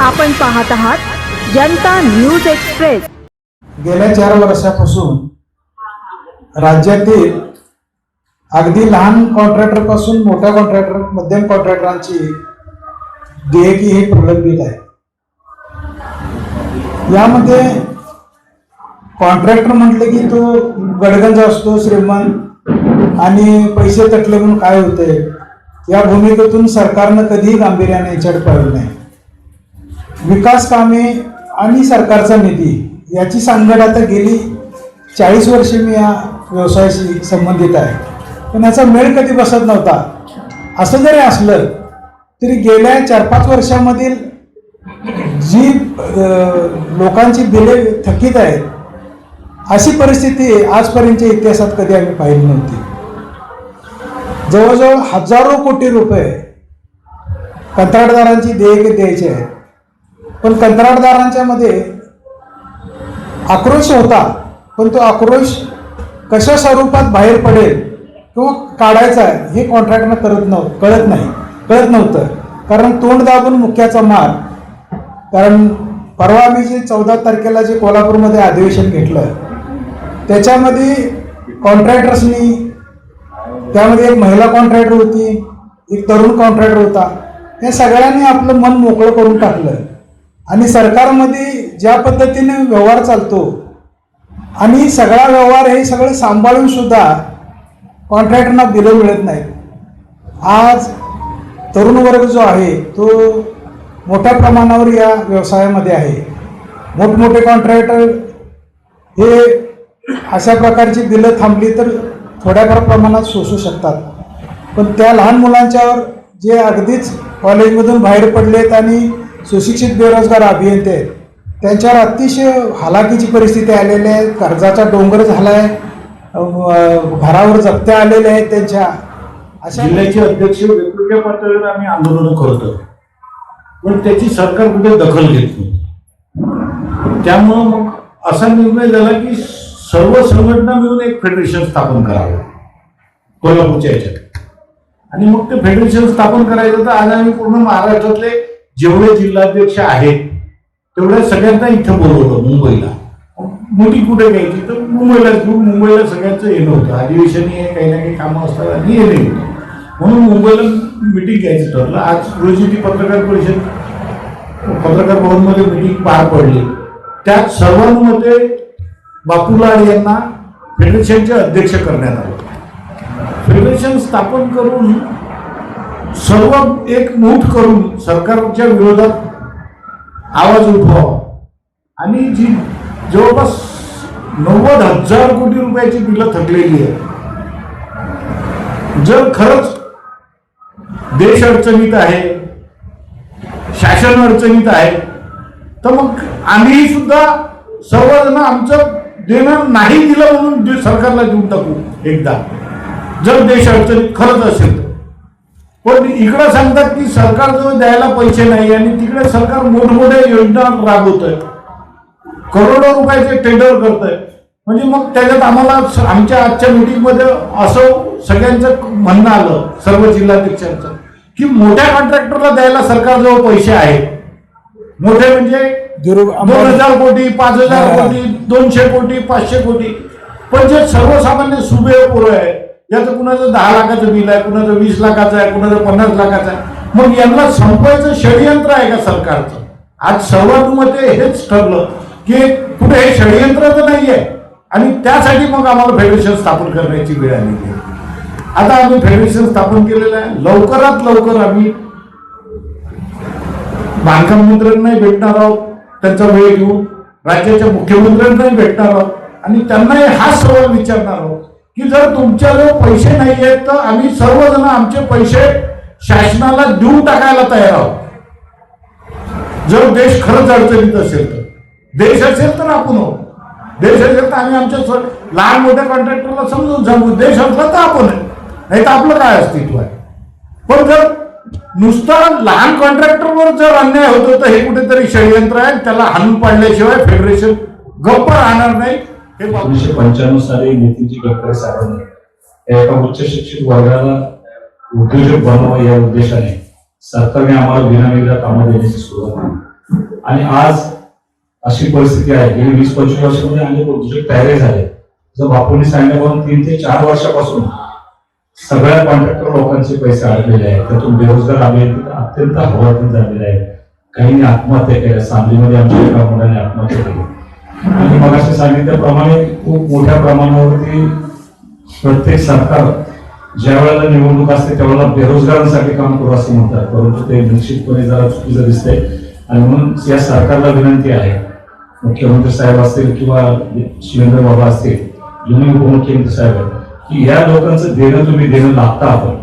आपण पाहत आहात जनता न्यूज एक्सप्रेस। गेल्या 4 वर्षापासून राज्यातील अगदी लहान कॉन्ट्रॅक्टर पासून मोठ्या कॉन्ट्रॅक्टर मध्यम कॉन्ट्रॅक्टरांची देयकी ही प्रलंबित आहे। यामध्ये कॉन्ट्रॅक्टर म्हटले की तो गडगंज असतो, श्रीमंत आणि पैसे तटले म्हणून काय होते या भूमिकेतून सरकारनं कधीही गांभीर्याने याच्याकडे पाहिलं नाही। विकास कामे आणि सरकारचा निधी याची सांगड आता गेली 40 वर्षे मी या व्यवसायाशी संबंधित आहे, पण याचा मेळ कधी बसत नव्हता। असं जरी असलं तरी गेल्या 4-5 वर्षांमधील जी लोकांची बिले थकीत आहेत अशी परिस्थिती आजपर्यंतच्या इतिहासात कधी आम्ही पाहिली नव्हती। जवळजवळ हजारो कोटी रुपये कंत्राटदारांची देयके द्यायची आहेत, पण कंत्राटदारांच्या मध्ये आक्रोश होता, पण तो आक्रोश कशा स्वरूपात बाहेर पडेल किंवा काढायचा आहे हे कॉन्ट्रॅक्टनं कळत नव्हतं। कारण तोंड दाबून मुख्याचा मार। कारण परवा आम्ही जे 14 तारखेला जे कोल्हापूरमध्ये अधिवेशन घेतलं त्याच्यामध्ये कॉन्ट्रॅक्टर्सनी, त्यामध्ये एक महिला कॉन्ट्रॅक्टर होती, एक तरुण कॉन्ट्रॅक्टर होता, या सगळ्यांनी आपलं मन मोकळं करून टाकलं आणि सरकारमध्ये ज्या पद्धतीने व्यवहार चालतो आणि सगळा व्यवहार हे सगळं सांभाळून सुद्धा कॉन्ट्रॅक्टरना बिलं मिळत नाहीत। आज तरुण वर्ग जो आहे तो मोठ्या प्रमाणावर या व्यवसायामध्ये आहे। मोठमोठे कॉन्ट्रॅक्टर हे अशा प्रकारची बिलं थांबली तर थोड्याफार प्रमाणात सोसू शकतात, पण त्या लहान मुलांच्यावर जे अगदीच कॉलेजमधून बाहेर पडलेत आणि सुशिक्षित बेरोजगार अभियंते आहेत त्यांच्यावर अतिशय हालाकीची परिस्थिती आलेली आहे। कर्जाचा डोंगर झाला आहे, घरावर जप्त्या आलेल्या आहेत त्यांच्या। अशा जिल्ह्याचे अध्यक्ष वेगवेगळ्या पातळीवर आम्ही आंदोलन करतो, पण त्याची सरकार कुठे दखल घेत नाही। त्यामुळं मग असा निर्णय झाला की सर्व संघटना मिळून एक फेडरेशन स्थापन करावं कोल्हापूरच्या याच्यात, आणि मग ते फेडरेशन स्थापन करायचं तर आज आम्ही पूर्ण महाराष्ट्रातले जेवढे जिल्हाध्यक्ष आहेत तेवढ्या सगळ्यांना इथं बोलवलं मुंबईला। मोठी कुठे घ्यायची तर मुंबईलाच घेऊन, मुंबईला सगळ्यांचं येणं होतं, अधिवेशन हे काही ना काही कामं असतात आणि येणं होतं, म्हणून मुंबईला मिटिंग घ्यायचं ठरलं। आज रोजी ती पत्रकार भवनमध्ये मिटिंग पार पडली, त्यात सर्वांमध्ये बापू लाड यांना फेडरेशनचे अध्यक्ष करण्यात आले। फेडरेशन स्थापन करून सर्व एकमूठ करून सरकारच्या विरोधात आवाज उठवावा आणि जी जवळपास 90,000 कोटी रुपयाची बिलं थकलेली आहे। जर खरंच देश अडचणीत आहे, शासन अडचणीत आहे, तर मग आम्ही सुद्धा सर्वजण आमचं देणं नाही दिलं म्हणून सरकारला देऊन टाकू एकदा, जर देश अडचणीत खरंच असेल तर। पण इकडं सांगतात की सरकारजवळ द्यायला पैसे नाही आणि तिकडे सरकार मोठमोठ्या योजना राबवत आहे, करोडो रुपयाचे टेंडर करत आहे। म्हणजे मग त्याच्यात आम्हाला आमच्या आजच्या मीटिंगमध्ये असं सगळ्यांचं म्हणणं आलं, सर्व जिल्हाध्यक्षांचं, की मोठ्या कॉन्ट्रॅक्टरला द्यायला सरकारजवळ पैसे आहेत। मोठे म्हणजे 2,000 कोटी, 5,000 कोटी, 200 कोटी, 500 कोटी, पण जे सर्वसामान्य सुबे पोरं आहे, याचं कुणाचं 10 लाखाचं बिल आहे, कुणाचं 20 लाखाचं आहे, कुणाचं 50 लाखाचं आहे, मग यांना संपवायचं षडयंत्र आहे का सरकारचं? आज सर्वांमध्ये हेच ठरलं की कुठे हे षडयंत्र तर नाही आहे, आणि त्यासाठी मग आम्हाला फेडरेशन स्थापन करण्याची वेळ आलेली आहे। आता आम्ही फेडरेशन स्थापन केलेलं आहे। लवकरात लवकर आम्ही बांधकाम मंत्र्यांनाही भेटणार आहोत, त्यांचा वेळ घेऊन राज्याच्या मुख्यमंत्र्यांनाही भेटणार आहोत आणि त्यांनाही हा सवाल विचारणार आहोत की जर तुमच्याजवळ पैसे नाही आहेत तर आम्ही सर्वजण आमचे पैसे शासनाला देऊन टाकायला तयार आहोत। जर देश खरंच अडचणीत असेल तर, देश असेल तर आपण आहोत, देश असेल तर आम्ही आमच्या लहान मोठ्या कॉन्ट्रॅक्टरला समजून सांगू, देश असला तर आपण आहे, नाही तर आपलं काय अस्तित्व आहे। पण जर नुसता लहान कॉन्ट्रॅक्टरवर जर अन्याय होतो तर हे कुठेतरी षडयंत्र आहे, त्याला हाणून पाडल्याशिवाय फेडरेशन गप्प राहणार नाही। हे 1995 साली नितीनजी गडकरी साहेबांनी एका उच्च शिक्षित वर्गाला उद्योजक बनवावं या उद्देशाने सरकारने आम्हाला विनामूल्य कामं देण्याची सुरुवात केली। आणि आज अशी परिस्थिती आहे गेली 20-25 वर्षामध्ये अनेक प्रोजेक्ट तयारी झाले. जर बापूंनी सांगितल्याप्रमाणे 3 ते 4 वर्षापासून सगळ्या कॉन्ट्रॅक्टर लोकांचे पैसे अडकलेले आहेत. त्यातून बेरोजगार अत्यंत हवालदिल झालेले आहेत. काहींनी आत्महत्या केल्या. सांगलीमध्ये आमच्या एका मुलाने आत्महत्या केली. आणि मगाशी सांगितल्याप्रमाणे खूप मोठ्या प्रमाणावरती प्रत्येक सरकार ज्या वेळेला निवडणूक असते त्यावेळेला बेरोजगारांसाठी काम करू असं म्हणतात, परंतु ते निश्चितपणे जरा चुकीचं दिसतंय. आणि म्हणून या सरकारला विनंती आहे, मुख्यमंत्री साहेब असतील किंवा शिवेंद्र बाबा असतील, दोन्ही उपमुख्यमंत्री साहेब आहेत, की या लोकांचं देणं लागतं.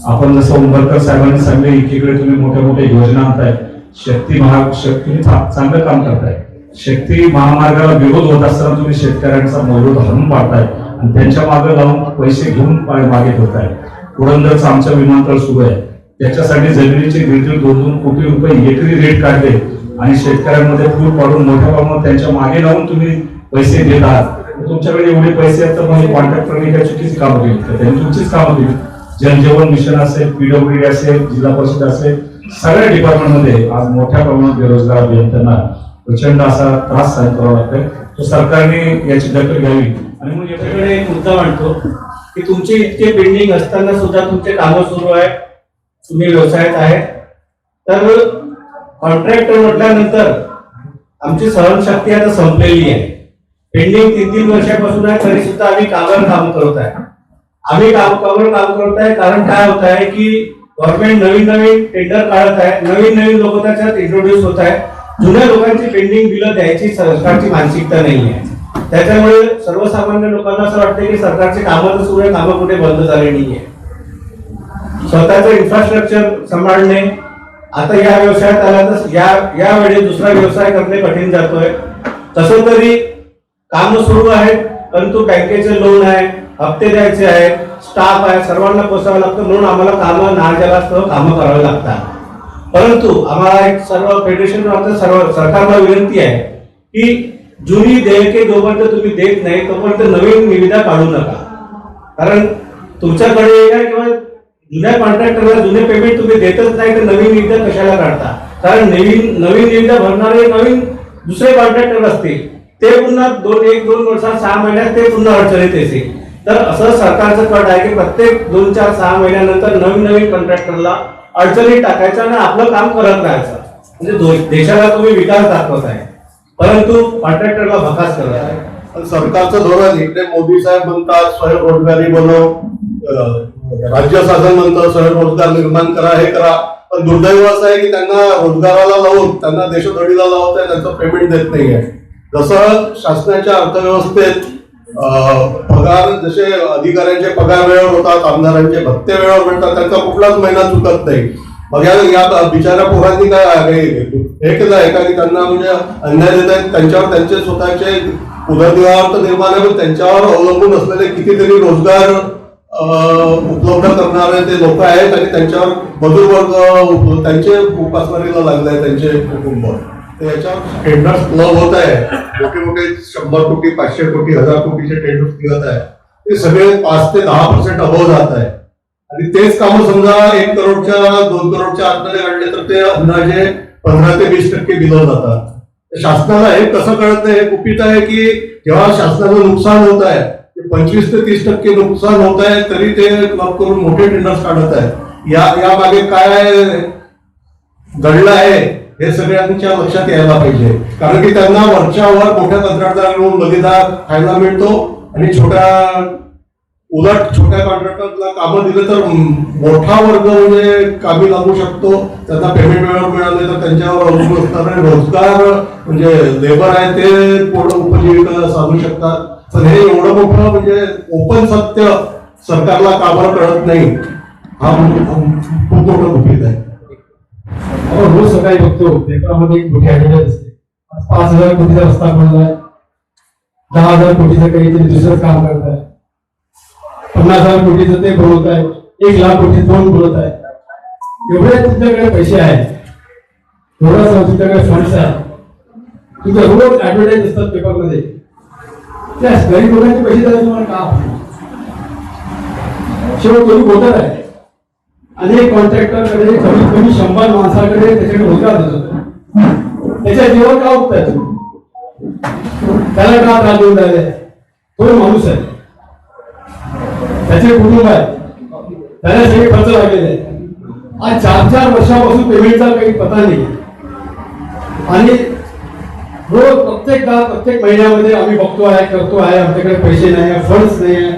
आपण जसं उंबरकर साहेबांनी सांगितलं, एकीकडे तुम्ही मोठ्या मोठ्या योजना आणताय, शक्ती चांगलं काम करताय. शक्ती महामार्गाला विरोध होत असताना तुम्ही शेतकऱ्यांचा विरोध हरून पाडताय आणि त्यांच्या मागे लावून पैसे घेऊन मागे ठेवताय. पुरंदरचं आमचं विमानतळ सुरू आहे, त्याच्यासाठी जमिनीचे 1.5-2 कोटी रुपये एकरी रेट काढले आणि शेतकऱ्यांमध्ये फूट पाडून मोठ्या प्रमाणात त्यांच्या मागे लावून तुम्ही पैसे देत आहात. तुमच्याकडे एवढे पैसे आहेत तर मग कॉन्ट्रॅक्टरने काही चुकीची कामं केली तर त्यांनी तुमचीच कामं केली. जलजीवन मिशन असेल, PWD असेल, जिल्हा परिषद असेल, सगळ्या डिपार्टमेंटमध्ये आज मोठ्या प्रमाणात बेरोजगार अभियंत्यांना प्रचंड असा त्रास सहन करावा लागतोय. तो सरकारने याची दखल घ्यावी. आणि मग याच्याकडे एक मुद्दा मांडतो की तुमचे इतके पेंडिंग असताना सुद्धा तुमचे कामं सुरू आहे, तुम्ही व्यवसायात आहे, तर कॉन्ट्रॅक्टर म्हटल्यानंतर आमची सहनशक्ती आता संपलेली आहे. पेंडिंग 3-3 वर्षापासून आहे तरी सुद्धा आम्ही कामावर काम करत आहे. कारण काय होत आहे की गव्हर्नमेंट नवीन टेंडर काढत आहे, नवीन लोक त्याच्यात इंट्रोड्यूस होत आहे. जुन्या लोकांची पेंडिंग बिलं द्यायची सरकारची मानसिकता नाही आहे. त्याच्यामुळे सर्वसामान्य लोकांना असं वाटतं की सरकारचे कामं तर सुरू आहे, कामं कुठे बंद झाले नाहीये. स्वतःचं इन्फ्रास्ट्रक्चर सांभाळणे, आता या व्यवसायात आला तर यावेळी दुसरा व्यवसाय करणे कठीण जातोय. तसं तरी काम सुरू आहेत, परंतु बँकेचे लोन आहे, हप्ते द्यायचे आहेत, स्टाफ आहे, सर्वांना पोसावं लागतं. म्हणून आम्हाला कामं नाजलास्तव कामं करावी लागतात. परंतु आम्हाला एक सर्व फेडरेशन सर्व सरकारला विनंती आहे की जुनी देयके जोपर्यंत तुम्ही देत नाही तोपर्यंत नवीन निविदा काढू नका. कारण तुमच्याकडे किंवा जुन्या कॉन्ट्रॅक्टरला जुने पेमेंट तुम्ही देतच नाही तर नवीन निविदा कशाला काढता. कारण नवीन निविदा भरणारे दुसरे कॉन्ट्रॅक्टर असतील, ते पुन्हा 1-2 वर्षात 6 महिन्यात ते पुन्हा अडचणीत येतील. तर असं सरकारचं कट आहे की प्रत्येक 2-4-6 महिन्यानंतर नवीन कॉन्ट्रॅक्टरला अडचणीत टाकायचं आणि आपलं काम करत राहायचं. म्हणजे देशाला तुम्ही विकास दाखवत आहे, परंतु कॉन्ट्रॅक्टरला भकास करत आहे. सरकारचं धोरण इकडे मोदी साहेब म्हणतात स्वयंरोजगारी बनव, राज्य शासन म्हणतं स्वयंरोजगार निर्माण करा, हे करा. पण दुर्दैव असं आहे की त्यांना रोजगाराला लावून त्यांना देशोधडीला लावत आहे, त्यांचं पेमेंट देत नाहीये. जसं शासनाच्या अर्थव्यवस्थेत पगार, जसे अधिकाऱ्यांचे पगार वेळेवर होतात, आमदारांचे भत्ते वेळेवर मिळतात, त्यांचा कुठलाच महिना चुकत नाही. मग या बिचाऱ्या पोरांनी काय हे केलं आहे का की त्यांना म्हणजे अन्याय देत आहेत. त्यांच्यावर त्यांचे स्वतःचे उदरनिर्वाह निर्माण आहे, त्यांच्यावर अवलंबून असलेले कितीतरी रोजगार उपलब्ध करणारे ते लोक आहेत आणि त्यांच्यावर मजूर वर्ग त्यांचे उपासमारीला लागले आहे, त्यांचे कुटुंब. याच्यावर टेंडर्स क्लब होत आहे, मोठे 100 कोटी, 500 कोटी, 1000 कोटीचे टेंडर्स निघत आहे. ते सगळे 5 ते 10% अभाव जात आहे. आणि तेच काम समजा 1 करोडच्या 2 करोडच्या आतमध्ये काढले तर ते अंदाजे 15 ते 20% दिलं जातात. शासनाला हे कसं कळत नाही, हे गुपित आहे की जेव्हा शासनाचं नुकसान होत आहे, 25 ते 30% नुकसान होत आहे, तरी ते क्लब करून मोठे टेंडर्स काढत आहेत. या मागे काय घडलं आहे हे सगळ्यांच्या लक्षात यायला पाहिजे. कारण की त्यांना वरच्यावर मोठ्या कंत्राटदारांकडून बलिदान खायला मिळतो आणि उलट छोट्या कॉन्ट्रॅक्टरला कामं दिले तर मोठा वर्ग म्हणजे कामी लागू शकतो. त्यांना पेमेंट वेळेवर मिळाले तर त्यांच्यावर अवलंबून असणारे रोजगार म्हणजे लेबर आहे ते पूर्ण उपजीविका साधू शकतात. पण हे एवढं मोठं म्हणजे ओपन सत्य सरकारला कामाला कळत नाही, हा खूप मोठं गुपित आहे. आपण रोज सकाळी बघतो पेपरामध्ये एक मोठी ऍडव्हर्टाईज असते, 5,000 कोटीचा रस्ता बनलाय, 10,000 कोटीचं काहीतरी दुसरं काम करताय, 50,000 कोटीचं ते बोलत आहे, 1,00,000 कोटी दोन बोलत आहे. एवढे तुमच्याकडे पैसे आहेत, एवढा तुमच्याकडे फंड्स आहे, तुमच्या रोज ऍडव्हर्टाईज असतात पेपरमध्ये. त्या गरीब लोकांचे पैसे द्यायला तुम्हाला का? शेवट तुम्ही बोलत आहे. अनेक कॉन्ट्रॅक्टरकडे कमीत कमी 100 माणसाकडे त्याच्याकडे रोजगार देत होते. त्याच्या त्याच्या जीवन का उठताय तुम्ही? त्याला का त्रास देऊन राहिले? तो माणूस आहे, त्याचे कुटुंब आहे, त्याला सगळे खर्च लागलेले आहे. आज 4-4 वर्षापासून पेमेंटचा काही पता नाही. आणि रोज प्रत्येक महिन्यामध्ये आम्ही बघतो आहे, करतो आहे, आमच्याकडे पैसे नाही आहे, फंड्स नाही आहे,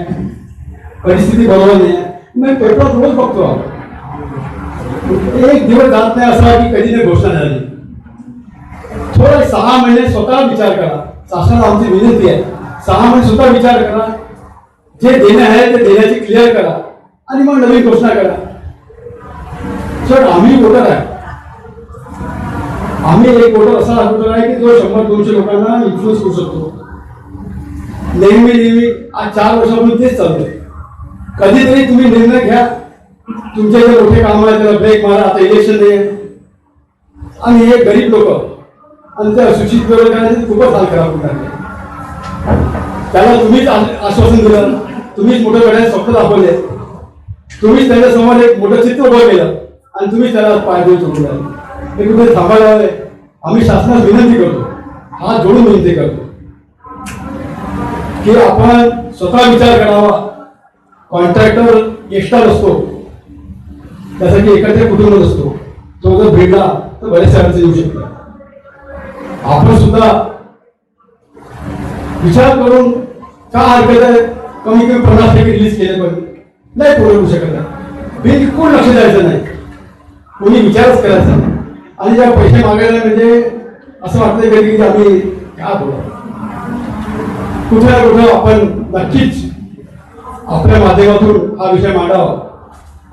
परिस्थिती बरोबर नाही आहे. मी पेपरात रोज बघतो आहोत. एक दिवस जात नाही असा की कधी नाही घोषणा झाली. थोडं 6 महिने स्वतः विचार करा. शासनाला आमची विनंती आहे, 6 महिने स्वतः विचार करा, जे देणं आहे ते देण्याची क्लिअर करा आणि मग नवीन घोषणा करा. सर आम्ही वोटर आहे, आम्ही एक वोटर असा वोटर आहे की जो 100-200 लोकांना इन्फ्लुएन्स करू शकतो. नेहमी आज 4 वर्षापासून तेच चालू आहे. कधीतरी तुम्ही निर्णय घ्या, तुमचे जे मोठे काम आहे त्याला ब्रेक मारा. आता इलेक्शन नाही आहे आणि हे गरीब लोक आणि त्या सुशिक्षित लोकांना खूपच हाल करावं लागले. त्याला तुम्हीच आश्वासन दिलं, तुम्हीच मोठं करण्याचे स्वप्न दाखवले, तुम्हीच त्याच्यासमोर एक मोठं चित्र उभं केलं आणि तुम्हीच त्याला पाय देऊ चुकला. हे कुठे थांबायला हवंय. आम्ही शासनास विनंती करतो, हात जोडून विनंती करतो की आपण स्वतः विचार करावा. कॉन्ट्रॅक्टर एक्स्ट्रा नसतो, त्यासाठी एकत्र कुटुंब नसतो. तो जर भेटला तर बरेचसे अडचणी येऊ शकतात. आपण सुद्धा विचार करून का हरकत आहे, कमी 50% रिलीज केले पाहिजे. नाही पुरवू शकत नाही, बिलकुल लक्ष द्यायचं नाही, कोणी विचारच करायचा नाही. आणि जेव्हा पैसे मागायला म्हणजे असं वाटतंय कधी की आम्ही काय बोला. कुठे ना कुठं आपण नक्कीच आपल्या माध्यमातून हा विषय मांडावा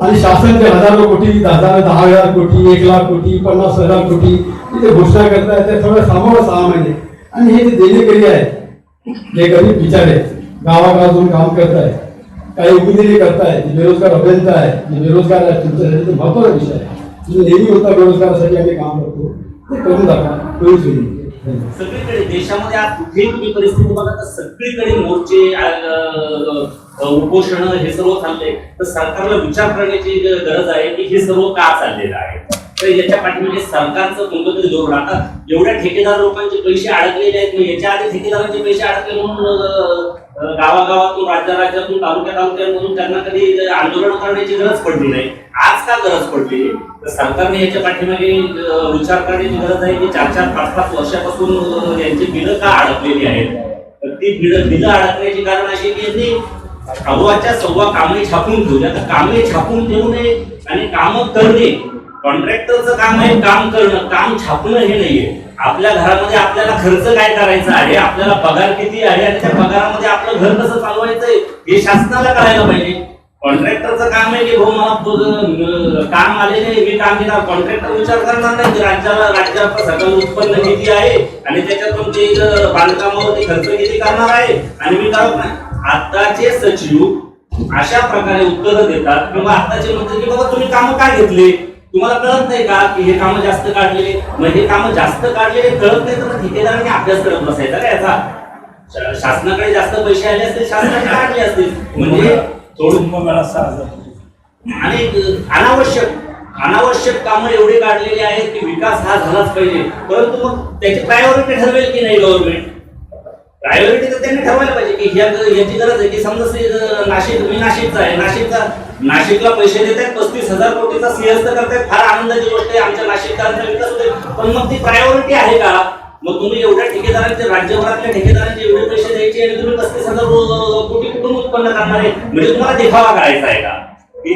आणि शासनचे हजारो कोटी, 10,000 कोटी, 1,00,000 कोटी, 50,000 कोटी ते घोषणा करतायत. ते सगळं सामावं 6 महिने. आणि हे जे देणेकरी आहेत, जे गरीब बिचारे गावागावातून काम करतायत, काही उमेदवारी करताय, जे बेरोजगार अभियंता आहे, जे बेरोजगार आहेत, तुमच्यासाठी महत्वाचा विषय आहे. तुम्ही नेहमी होता बेरोजगारासाठी आम्ही काम करतो, ते करून दाखवा. सगळीकडे देशामध्ये आज कुठेही तुम्ही परिस्थिती बघा तर सगळीकडे मोर्चे, उपोषण हे सर्व चालले. तर सरकारला विचार करण्याची गरज आहे की हे सर्व का चाललेलं आहे. तर याच्या पाठीमागे सरकारचं कोणतं तरी धोरण. आता एवढ्या ठेकेदार लोकांचे पैसे अडकलेले आहेत, मग याच्या आधी ठेकेदारांचे पैसे अडकले म्हणून गावागावातून, राज्यातून, तालुक्यातून त्यांना कधी आंदोलन करण्याची गरज पडली नाही. आज का गरज पडली? तर सरकारने याच्या पाठीमागे विचार करण्याची गरज आहे की 4-5 वर्षापासून यांची बिलं का अडकलेली आहेत. तर ती बिलं अडकण्याची कारण अशी की यांनी अव्वाच्या सव्वा कामे छापून ठेवली. आता कामे छापून ठेवू नये आणि कामं करणे, कॉन्ट्रॅक्टरचं काम आहे काम करणं, काम छापणं हे नाहीये. आपल्या घरामध्ये आपल्याला खर्च काय करायचा आहे, आपल्याला पगार किती आहे आणि त्या पगारामध्ये आपलं घर कसं चालवायचंय हे शासनाला कळायला पाहिजे. कॉन्ट्रॅक्टरचं काम आहे की भाऊ मला काम आलेले, मी काम केलं. कॉन्ट्रॅक्टर विचार करणार नाही की राज्याचं सगळं उत्पन्न किती आहे आणि त्याच्यातून ते बांधकामावरती खर्च किती करणार आहे आणि मी करत नाही. आताचे सचिव अशा प्रकारे उत्तर देतात किंवा आताचे म्हणतात की बाबा तुम्ही कामं काय घेतले, तुम्हाला कळत नाही का की हे कामं जास्त काढलेले. मग हे कामं जास्त काढलेले कळत नाही तर ठेकेदारांनी अभ्यास करत बसायचा का याचा. शासनाकडे जास्त पैसे आले असतील, शासनाने काढले असतील. म्हणजे आणि अनावश्यक कामं एवढे काढलेली आहेत की विकास हा झालाच पाहिजे. परंतु मग त्याची प्रायोरिटी ठरवेल की नाही गव्हर्नमेंट. प्रायोरिटी तर त्यांनी ठरवायला पाहिजे की याची गरज आहे की समजा नाशिकचा आहे, नाशिकला पैसे देत आहेत 35,000 कोटीचा सीएस करतायत. फार आनंदाची गोष्ट आहे, आमच्या नाशिककरांचा विकास होते. पण मग ती प्रायोरिटी आहे का? मग तुम्ही एवढ्या ठेकेदारांचे, राज्यभरातल्या ठेकेदारांचे एवढे पैसे द्यायचे आणि तुम्ही 35,000 कोटी कुठून उत्पन्न करणार आहे. म्हणजे तुम्हाला देखावा करायचा आहे का की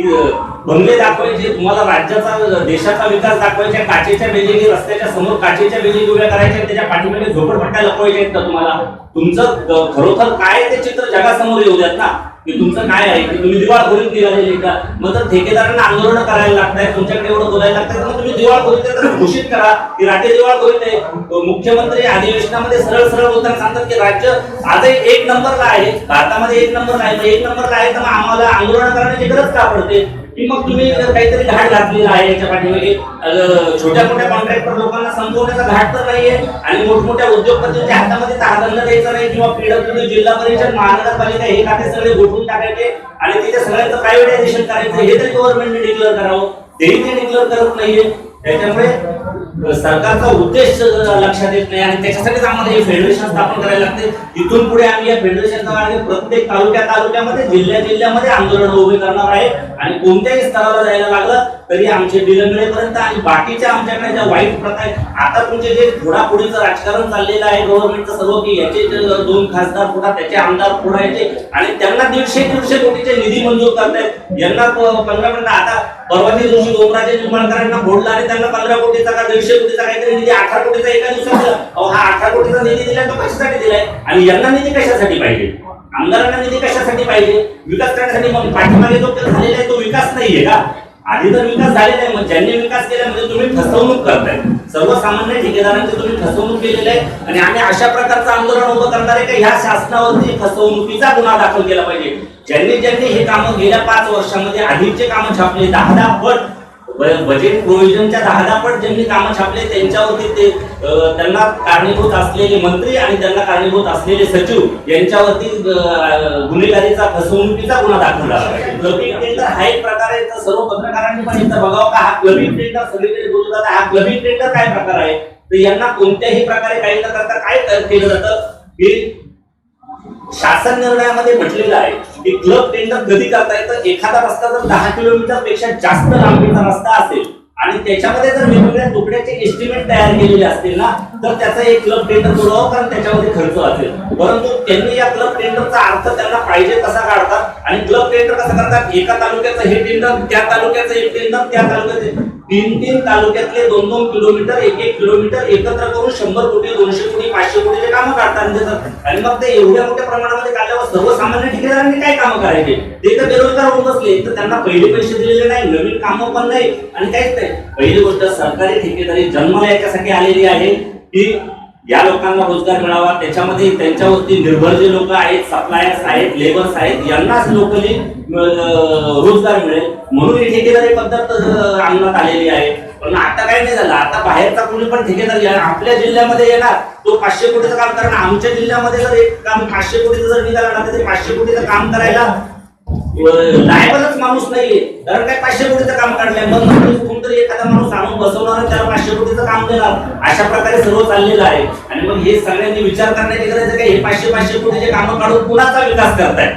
बंगले दाखवायचे, तुम्हाला राज्याचा देशाचा विकास दाखवायचा, काचेच्या बेलेगी रस्त्याच्या समोर काचेच्या बेलेगी उभ्या करायच्या, त्याच्या पाठीमागे झोपडपट्ट्या लपवायच्या आहेत का तुम्हाला? तुमचं खरोखर काय ते चित्र जगासमोर येऊ द्यात ना की तुमचं काय आहे की तुम्ही दिवाळखोरीत निघालेले का. मग तर ठेकेदारांना आंदोलन करायला लागतंय, तुमच्याकडे एवढं बोलायला लागतंय, मग तुम्ही दिवाळखोरीत घोषित करा की राज्य दिवाळखोरीत आहे. मुख्यमंत्री अधिवेशनामध्ये सरळ बोलताना सांगतात की राज्य आजही 1 नंबरला आहे, भारतामध्ये 1 नंबरला आहे. 1 नंबरला आहे तर मग आम्हाला आंदोलन करण्याची गरज का पडते की मग तुम्ही काहीतरी घाट घातलेला आहे याच्या पाठीमागे. छोट्या मोठ्या कॉन्ट्रॅक्टर लोकांना संपवण्याचा घाट तर नाहीये आणि मोठमोठ्या उद्योगपतींच्या हातामध्ये ताळदंड द्यायचा नाही किंवा पीडब्ल्यूडी, जिल्हा परिषद, महानगरपालिका हे खाते सगळे गोठवून टाकायचे आणि तिथे सगळ्यांचं प्रायव्हेटायझेशन करायचं हे तरी गव्हर्नमेंटने डिक्लेअर करावं. तेही ते डिक्लेअर करत नाहीये. त्याच्यामुळे सरकारचा उद्देश लक्षात येत नाही आणि त्याच्यासाठीच आम्हाला हे फेडरेशन स्थापन करायला लागते. इथून पुढे आम्ही या फेडरेशनचा मार्ग प्रत्येक तालुक्यामध्ये जिल्ह्यामध्ये आंदोलन उभे करणार आहे आणि कोणत्याही स्तराला जायला लागलं तरी आमचे विलंबनेपर्यंत आणि बाकीच्या आमच्याकडे ज्या वाईट प्रथा आहेत. आता तुमचे जे फोडाफोडीचं राजकारण चाललेलं आहे गव्हर्नमेंटचं सर्व की याचे 2 खासदार फोडा त्याचे आमदार फोडायचे आणि त्यांना 150 कोटीचे निधी मंजूर करतायत. यांना 15 आता परवाच्या दिवशी डोंगराचे निर्माणकारांना फोडला आणि त्यांना 15 कोटीचा का 150 कोटीचा काहीतरी निधी 18 कोटीचा एका दिवसात दिला. हा 18 कोटीचा निधी दिला तो कशासाठी दिलाय आणि यांना निधी कशासाठी पाहिजे? आमदारांना निधी कशासाठी पाहिजे? विकास करण्यासाठी. मग पाठीमागे जो झालेला आहे तो विकास नाहीये का? आधी तर विकास झालेला आहे. मग ज्यांनी विकास केला म्हणजे तुम्ही फसवणूक करताय. सर्वसामान्य ठेकेदारांची तुम्ही फसवणूक केलेली आहे आणि आम्ही अशा प्रकारचं आंदोलन उभं करणार आहे की ह्या शासनावरती फसवणुकीचा गुन्हा दाखल केला पाहिजे. ज्यांनी हे कामं गेल्या 5 वर्षामध्ये अधिकचे कामं छापले 10 पट बजेट प्रोव्हिजनच्या 10 पट ज्यांनी कामं छापले त्यांच्यावरती ते त्यांना कारणीभूत असलेले मंत्री आणि त्यांना कारणीभूत असलेले सचिव यांच्यावरती गुन्हेगारीचा फसवणुकीचा गुन्हा दाखल झाला पाहिजे. क्लबिंग टेंडर हा एक प्रकार आहे. तर सर्व पत्रकारांनी पण इथं बघावं का हा क्लबिंग टेंडर सगळीकडे बोलतात. हा क्लबिंग टेंडर काय प्रकार आहे? तर यांना कोणत्याही प्रकारे काही न करता काय केलं जातं की शासन निर्णयामध्ये म्हटलेलं आहे की क्लब टेंडर कधी करता येतं. एखादा रस्ता जर 10 किलोमीटर पेक्षा जास्त लांबीचा रस्ता असेल आणि त्याच्यामध्ये जर वेगवेगळ्या तुकड्याचे एस्टिमेट तयार केलेले असतील ना तर त्याचा एक क्लब टेंडर बोलावं कारण त्याच्यामध्ये खर्च असेल. परंतु त्यांनी या क्लब टेंडरचा अर्थ त्यांना पाहिजे तसा काढतात आणि क्लब टेंडर कसं करतात. एका तालुक्याचं हे टेंडर त्या तालुक्याचं एक टेंडर त्या तालुक्याचे 3 तालुक्यातले 2 किलोमीटर 1 किलोमीटर एकत्र करून 100 कोटी 200 कोटी 500 कोटीचे कामं काढतात देतात आणि मग ते एवढ्या मोठ्या प्रमाणामध्ये काढल्यावर सर्वसामान्य ठेकेदारांनी काय कामं करायचे? ते तर बेरोजगार होऊन बसले. तर त्यांना पहिले पैसे दिलेले नाही नवीन कामं पण नाही आणि काहीच नाही. पहिली गोष्ट सरकारी ठेकेदारी जन्माला याच्यासाठी आलेली आहे की या लोकांना रोजगार मिळावा. त्याच्यामध्ये त्यांच्यावरती निर्भर जे लोक आहेत सप्लायर्स आहेत लेबर्स आहेत यांनाच लोकली रोजगार मिळेल म्हणून ही ठेकेदारी पद्धत अंमलात आलेली आहे. पण आता काय नाही झालं. आता बाहेरचा कोणी पण ठेकेदार आपल्या जिल्ह्यामध्ये येणार तो 500 कोटीचं काम करणार. आमच्या जिल्ह्यामध्ये जर एक काम 500 कोटीचं जर निघाला ना तर 500 कोटीचं काम करायला लायबलच माणूस नाहीये. कारण काय 500 कोटीचं काम काढलंय मग कोणतरी एखादा माणूस आणून बसवणार आणि त्याला 500 कोटीचं काम देणार. अशा प्रकारे सर्व चाललेलं आहे आणि मग हे सगळ्यांनी विचार करण्याची गरज आहे का हे 500 कोटीचे कामं काढून कुणाचा विकास करताय?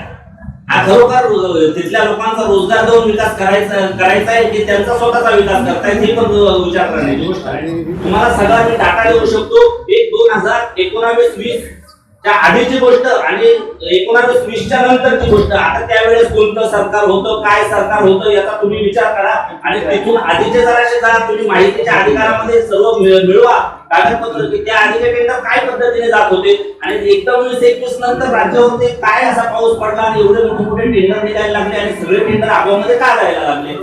हा खरोखर तिथल्या लोकांचा रोजगार देऊन विकास करायचा आहे की त्यांचा स्वतःचा विकास करताय हे पण विचार करण्याची गोष्ट आहे. तुम्हाला सगळा मी डाटा देऊ शकतो. एक 2019-20 च्या आधीची गोष्ट आणि 19-20च्या नंतरची गोष्ट. आता त्यावेळेस कोणतं सरकार होतं काय सरकार होतं याचा तुम्ही विचार करा आणि तिथून आधीचे जराशे जा तुम्ही माहितीच्या अधिकारामध्ये सर्व मिळवा कागदपत्र की त्या आधीचे टेंडर काय पद्धतीने जात होते आणि 1921 नंतर राज्यावरती काय असा पाऊस पडला आणि एवढे मोठे टेंडर निघायला लागले आणि सगळे टेंडर आगामध्ये का जायला लागले.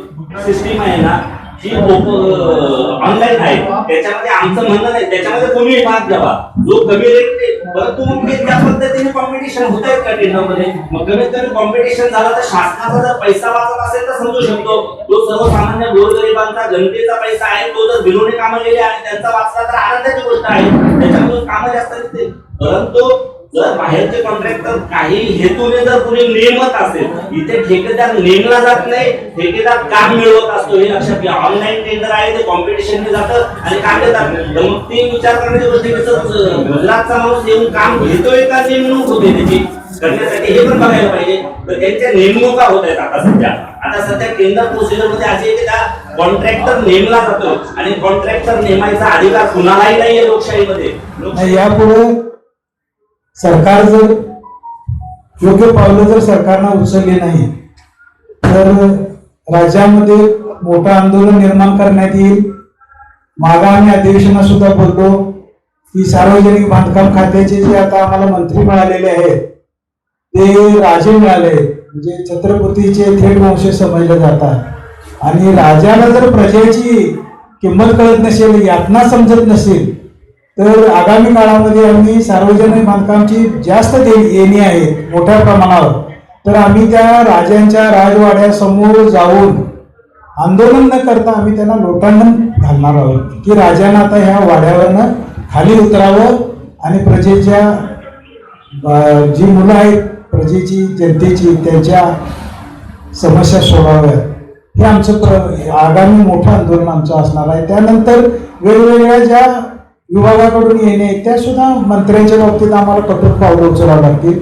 सिस्टीम आहे ना ही ऑनलाईन आहे. त्याच्यामध्ये आमचं म्हणणं नाही त्याच्यामध्ये कोणीही भाग घ्यावा जो कमी रेट परंतु मग त्या पद्धतीने कॉम्पिटिशन होत आहेत का टेंडरमध्ये. मग कमीत कमी कॉम्पिटिशन झालं तर शासनाचा जर पैसा वाचत असेल तर समजू शकतो. तो सर्वसामान्य गोरगरिबांचा जनतेचा पैसा आहे तो जर बिलोने कामं केले आणि त्यांचा वाचला तर आनंदाची गोष्ट आहे. त्याच्यामधून कामं जास्त दिसतील. परंतु जर बाहेरचे कॉन्ट्रॅक्टर काही हेतूने जर कुणी नेमत असेल इथे ठेकेदार नेमला जात नाही. ठेकेदार काम मिळवत असतो हे लक्षात घ्या. ऑनलाईन टेंडर आहे ते कॉम्पिटिशनने जातं आणि काम देतात. तर मग ती विचार करण्याची गोष्ट गुजरातचा माणूस येऊन काम घेतोय का नेमणूक होते त्याची करण्यासाठी हे पण बघायला पाहिजे. तर त्यांच्या नेमणुका होत आहेत आता सध्या. आता सध्या टेंडर प्रोसिजर मध्ये असे आहे की त्या कॉन्ट्रॅक्टर नेमला जातो आणि कॉन्ट्रॅक्टर नेमायचा अधिकार कुणालाही नाहीये लोकशाहीमध्ये. यापुढे सरकार जर योग्य पावलं जर सरकारनं उचलली नाही तर राज्यामध्ये मोठं आंदोलन निर्माण करण्यात येईल. मागा आम्ही अधिवेशनात सुद्धा बोललो की सार्वजनिक बांधकाम खात्याचे जे आता आम्हाला मंत्री मिळालेले आहेत ते राजे मिळाले म्हणजे छत्रपतीचे थेट वंश समजले जातात आणि राजाला जर प्रजेची किंमत कळत नसेल यातना समजत नसेल तर आगामी काळामध्ये आम्ही सार्वजनिक बांधकामची जास्त देणी आहेत मोठ्या प्रमाणावर. तर आम्ही त्या राजांच्या राजवाड्यासमोर जाऊन आंदोलन न करता आम्ही त्यांना लोटांगण घालणार आहोत की राजांना आता ह्या वाड्यावरनं खाली उतरावं आणि प्रजेच्या जी मुलं आहेत प्रजेची जनतेची त्यांच्या समस्या सोडवाव्यात. हे आमचं आगामी मोठं आंदोलन आमचं असणार आहे. त्यानंतर वेगवेगळ्या ज्या विभागाकडून येणे त्या सुद्धा मंत्र्यांच्या बाबतीत आम्हाला कठोर पावलं उचलावं लागतील.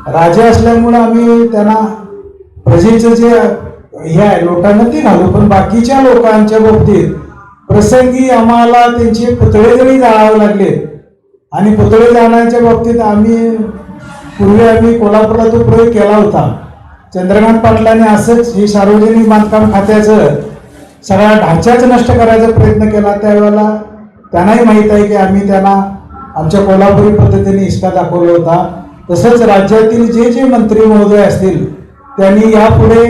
राजे असल्यामुळे आम्ही त्यांना प्रजेचं जे हे आहे लोकांना ते घालू, पण बाकीच्या लोकांच्या बाबतीत प्रसंगी आम्हाला त्यांचे पुतळे जरी जाळावे लागले आणि पुतळे जाळण्याच्या बाबतीत पूर्वी आम्ही कोल्हापूरला तो प्रयोग केला होता. चंद्रकांत पाटलांनी असंच हे सार्वजनिक बांधकाम खात्याचं सगळा ढाचाच नष्ट करायचा प्रयत्न केला. त्यावेळेला त्यांनाही माहीत आहे की आम्ही त्यांना आमच्या कोल्हापुरी पद्धतीने हिसका दाखवला होता. तसंच राज्यातील जे जे मंत्री महोदय असतील त्यांनी यापुढे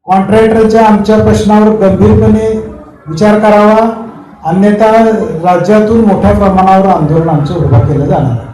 कॉन्ट्रॅक्टरच्या आमच्या प्रश्नावर गंभीरपणे विचार करावा, अन्यथा राज्यातून मोठ्या प्रमाणावर आंदोलन आमचं उभं केलं जाणार आहे.